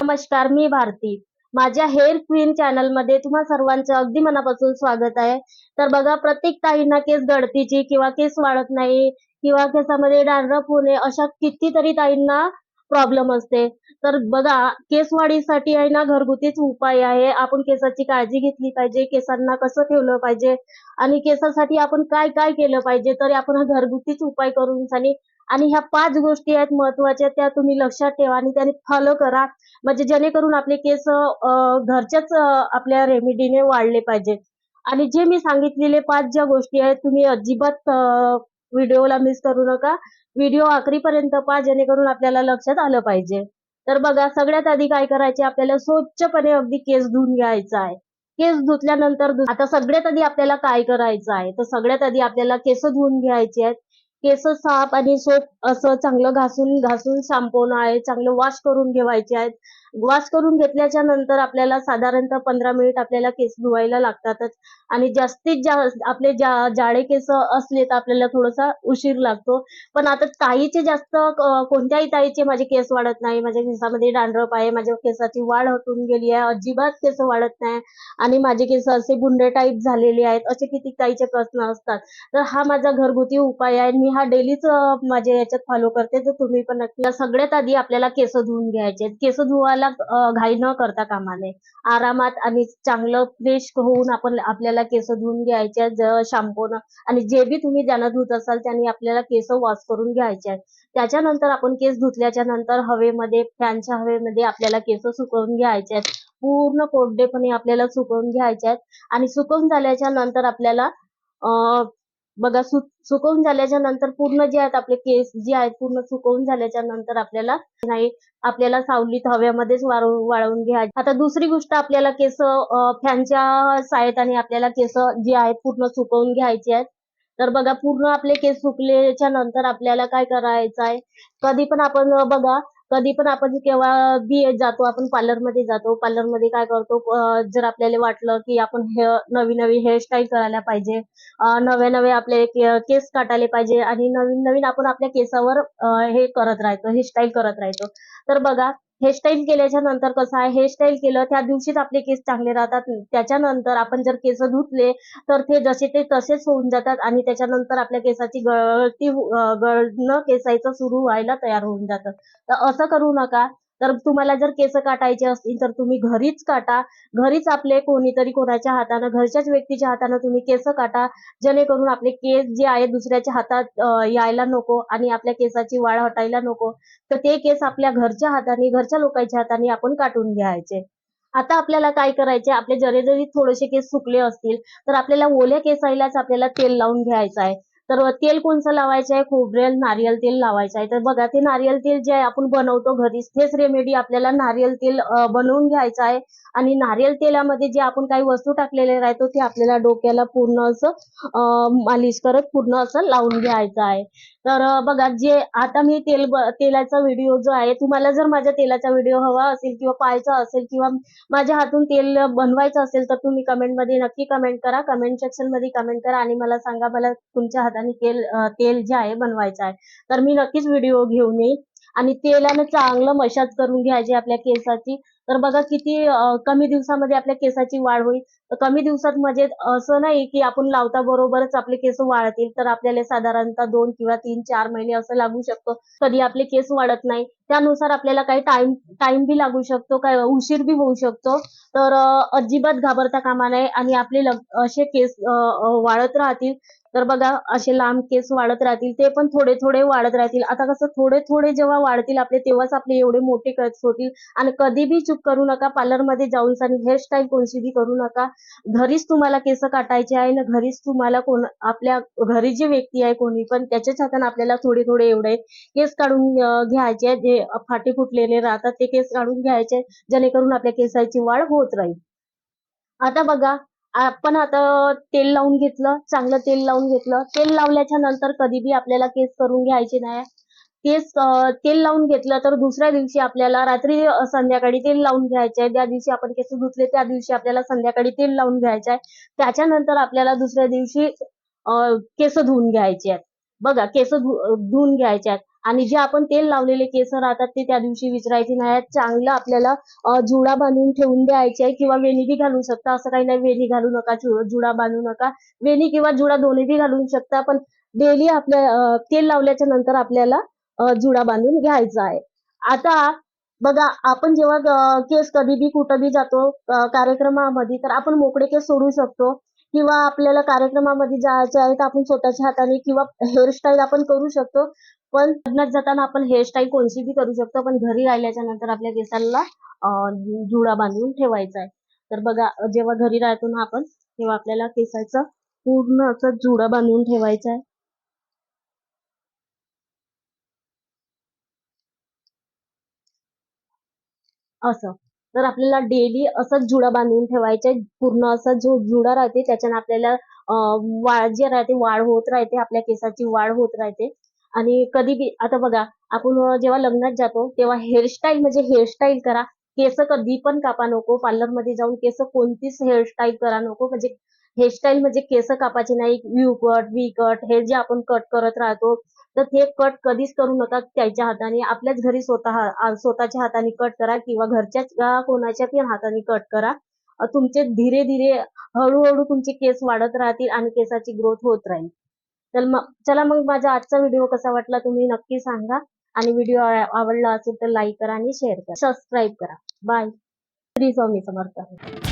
नमस्कार, मी भारती. माझ्या hair queen चॅनलमध्ये तुम्हा सर्वांचं अगदी मनापासून स्वागत आहे. तर बघा, प्रत्येक ताईंना केस गळतीची किंवा केस वाढत नाही किंवा केसामध्ये डॅन्ड्रफ होणे अशा कितीतरी ताईंना प्रॉब्लेम असते. तर बघा, केस वाढीसाठी आहे ना घरगुतीच उपाय आहे. आपण केसाची काळजी घेतली पाहिजे, केसांना कसं ठेवलं पाहिजे आणि केसासाठी आपण काय काय केलं पाहिजे, तर आपण हा घरगुतीच उपाय करून आणि ह्या 5 गोष्टी आहेत महत्त्वाच्या, त्या तुम्ही लक्षात ठेवा आणि त्याने फॉलो करा. म्हणजे जेणेकरून आपले केस घरच्याच आपल्या रेमेडीने वाढले पाहिजे. आणि जे मी सांगितलेले 5 ज्या गोष्टी आहेत, तुम्ही अजिबात व्हिडिओला मिस करू नका. व्हिडिओ आखरीपर्यंत पहा, जेणेकरून आपल्याला लक्षात आलं पाहिजे. तर बघा, सगळ्यात आधी काय करायचे, आपल्याला स्वच्छपणे अगदी केस धुवून घ्यायचा आहे. केस धुतल्यानंतर आता सगळ्यात आधी आपल्याला काय करायचं आहे, तर सगळ्यात आधी आपल्याला केस धुवून घ्यायचे आहेत. केस साफ आणि सोप असं चांगलं घासून घासून शाम्पूनं आहे चांगलं वॉश करून घ्यायचे आहेत. वॉश करून घेतल्याच्या नंतर आपल्याला साधारणतः 15 मिनिट आपल्याला केस धुवायला लागतातच. आणि जास्तीत जास्त आपले जाडे केस असले तर आपल्याला थोडासा उशीर लागतो. पण आता ताईचे जास्त कोणत्याही ताईचे माझे केस वाढत नाही, माझ्या केसामध्ये डॅन्ड्रफ आहे, माझ्या केसाची वाढ होऊन गेली आहे, अजिबात केस वाढत नाही आणि माझे केस असे बुंडे टाईप झालेले आहेत, असे किती ताईचे प्रश्न असतात. तर हा माझा घरगुती उपाय आहे. मी हा डेलीच माझ्या याच्यात फॉलो करते, तर तुम्ही पण नक्की. सगळ्यात आधी आपल्याला केस धुवून घ्यायचे. केस धुवायला घाई न करता कामा नये. आरामात आणि चांगलं फ्रेश होऊन आपल्याला केस धुवून घ्यायचे शॅम्पूनं. आणि जे बी तुम्ही ज्यानं धुत असाल त्याने आपल्याला केस वॉश करून घ्यायचे आहेत. त्याच्यानंतर आपण केस धुतल्याच्या नंतर हवेमध्ये, फॅनच्या हवेमध्ये आपल्याला केस सुकवून घ्यायचे आहेत. पूर्ण कोरडेपणे आपल्याला सुकवून घ्यायचे आहेत. आणि सुकवून झाल्याच्या नंतर आपल्याला बघा, सुकवून झाल्याच्या नंतर पूर्ण जे आहेत आपले केस जे आहेत पूर्ण सुकवून झाल्याच्या नंतर आपल्याला सावलीत हवेमध्येच वाळवून घ्यायचे. आता दुसरी गोष्ट, आपल्याला केस फॅनच्या सहाय्याने आपल्याला केस जे आहेत पूर्ण सुकवून घ्यायचे आहेत. तर बघा, पूर्ण आपले केस सुकल्याच्या नंतर आपल्याला काय करायचं आहे, कधी पण आपण बघा, कधी पण आपण केव्हा बी जातो, आपण पार्लरमध्ये जातो. पार्लरमध्ये काय करतो, जर आपल्याला वाटलं की आपण नवीन नवीन हेअरस्टाईल करायला पाहिजे, नवे नवे आपले केस काटायला पाहिजे आणि नवीन नवीन आपण आपल्या केसावर हे करत राहतो, हेअरस्टाईल करत राहतो. तर बघा, हेअरस्टाईल केल्याच्या नंतर कसं आहे, हेअरस्टाईल केलं त्या दिवशीच आपले केस चांगले राहतात. त्याच्यानंतर आपण जर केस धुतले तर ते जसे ते तसेच होऊन जातात आणि त्याच्यानंतर आपल्या केसाची गळणं केसाचं सुरू व्हायला तयार होऊन जातं. तर असं करू नका. तर तुम्हाला जर केस काटायचे असतील तर तुम्ही घरीच काटा. घरीच आपले कोणीतरी कोणाच्या हातानं, घरच्याच व्यक्तीच्या हातानं तुम्ही केस काटा, जेणेकरून आपले केस जे आहे दुसऱ्याच्या हातात यायला नको आणि आपल्या केसाची वाढ हटायला नको. तर ते केस आपल्या घरच्या हाताने, घरच्या लोकांच्या हाताने आपण काटून घ्यायचे. आता आपल्याला काय करायचे, आपले जरी थोडेसे केस सुकले असतील तर आपल्याला ओल्या केसायलाच आपल्याला तेल लावून घ्यायचं आहे. तर तेल कोणचं लावायचं आहे, खोबरेल नारियल तेल लावायचं आहे. तर बघा, ते नारियल तेल जे आहे आपण बनवतो घरीच, तेच रेमेडी आपल्याला नारियल तेल बनवून घ्यायचं आहे. आणि नारियल तेलामध्ये जे आपण काही वस्तू टाकलेले राहतो ते आपल्याला डोक्याला पूर्ण असं मालिश करत पूर्ण असं लावून घ्यायचं आहे. तर बघा, जे आता मी तेलाचा व्हिडिओ जो आहे, तुम्हाला जर माझ्या तेलाचा व्हिडिओ हवा असेल किंवा पाहायचा असेल किंवा माझ्या हातून तेल बनवायचं असेल तर तुम्ही कमेंटमध्ये नक्की कमेंट करा. कमेंट सेक्शनमध्ये कमेंट करा आणि मला सांगा, मला तुमच्या हाताने तेल जे आहे बनवायचं आहे. तर मी नक्कीच व्हिडिओ घेऊन येईन. आणि तेलानं चांगलं मसाज करून घ्यायचे आपल्या केसाची. तर बघा, किती कमी दिवसामध्ये आपल्या केसाची वाढ होईल. तर कमी दिवसात म्हणजे असं नाही की आपण लावता बरोबरच आपले केस वाढतील. तर आपल्याला साधारणतः 2 किंवा 3-4 महिने असं लागू शकतो. कधी आपले केस वाढत नाही, त्यानुसार आपल्याला काही टाइम बी लागू शकतो, काय उशीर बी होऊ शकतो. तर अजिबात घाबरता कामा नये आणि आपले असे केस वाढत राहतील. तर बघा, असे लांब केस वाढत राहतील, ते पण थोडे थोडे वाढत राहतील. आता कसं थोडे थोडे जेव्हा वाढतील आपले, तेव्हाच आपले एवढे मोठे केस होतील. आणि कधी बी चूक करू नका, पार्लरमध्ये जाऊन हेअरस्टाईल कोणती बी करू नका. घरीच तुम्हाला केस काटायचे आहे ना, घरीच तुम्हाला आपल्या घरी जी व्यक्ती आहे कोणी पण, त्याच्याच हाताने आपल्याला थोडे थोडे एवढे केस काढून घ्यायचे आहेत. जे फाटे फुटलेले राहतात ते केस काढून घ्यायचे, जेणेकरून आपल्या केसाची वाढ होत राहील. आता बघा, आपण आता तेल लावून घेतलं, चांगलं तेल लावून घेतलं. तेल लावल्याच्या नंतर कधी बी आपल्याला केस करून घ्यायचे नाही. तेल लावून घेतलं तर दुसऱ्या दिवशी आपल्याला रात्री संध्याकाळी तेल लावून घ्यायचे आहे. ज्या दिवशी आपण केस धुतले त्या दिवशी आपल्याला संध्याकाळी तेल लावून घ्यायचे आहे. त्याच्यानंतर आपल्याला दुसऱ्या दिवशी केस धुवून घ्यायचे आहेत. बघा, केस धुवून घ्यायचे आहेत. आणि जे आपण तेल लावलेले केस राहतात ते त्या दिवशी विसरायचे नाही. चांगलं आपल्याला जुडा बांधून ठेवून द्यायचे आहे, किंवा वेणी बी घालू शकता, असं काही नाही वेणी घालू नका, जुडा बांधू नका. वेणी किंवा जुडा दोन्ही बी घालू शकता, पण डेली आपल्या तेल लावल्याच्या नंतर आपल्याला जुडा बांधून घ्यायचा आहे. आता बघा, आपण जेव्हा केस कधी बी कुठं बी जातो कार्यक्रमामध्ये, तर आपण मोकळे केस सोडू शकतो, किंवा आपल्याला कार्यक्रमामध्ये जायचे आहे तर आपण स्वतःच्या हाताने किंवा हेअरस्टाईल आपण करू शकतो. पण लग्नात जाताना आपण हेअरस्टाईल कोणती बी करू शकतो, पण घरी राहिल्याच्या नंतर आपल्या केसाला जुडा बांधून ठेवायचा आहे. तर बघा, जेव्हा घरी राहतो ना आपण, तेव्हा आपल्याला केसाचा पूर्ण असं जुडा बांधून ठेवायचा आहे, असं. तर आपल्याला डेली असंच जुडा बांधून ठेवायचा आहे. पूर्ण असा जो जुडा राहते त्याच्याने आपल्याला वाढ जे राहते वाढ होत राहते, आपल्या केसाची वाढ होत राहते. आणि कधी बी आता बघा, आपण जेव्हा लग्नात जातो तेव्हा हेअरस्टाईल म्हणजे हेअरस्टाईल करा. केस कधी पण कापा नको. पार्लरमध्ये जाऊन केस कोणतीच हेअरस्टाईल करा नको. म्हणजे हेअरस्टाईल म्हणजे केस कापायचे नाही. यू कट, व्ही कट हे जे आपण कट करत राहतो, तर ते कट कधीच करू नका त्याच्या हाताने. आपल्याच घरी स्वतःच्या हाताने कट करा, किंवा घरच्याच कोणाच्या पण हाताने कट करा. तुमचे धीरे धीरे हळूहळू तुमचे केस वाढत राहतील आणि केसाची ग्रोथ होत राहील. तर मग चला, मग माझा आजचा व्हिडिओ कसा वाटला तुम्ही नक्की सांगा. आणि व्हिडिओ आवडला असेल तर लाईक करा आणि शेअर करा, सबस्क्राईब करा. बाय. श्री स्वामी समर्थ.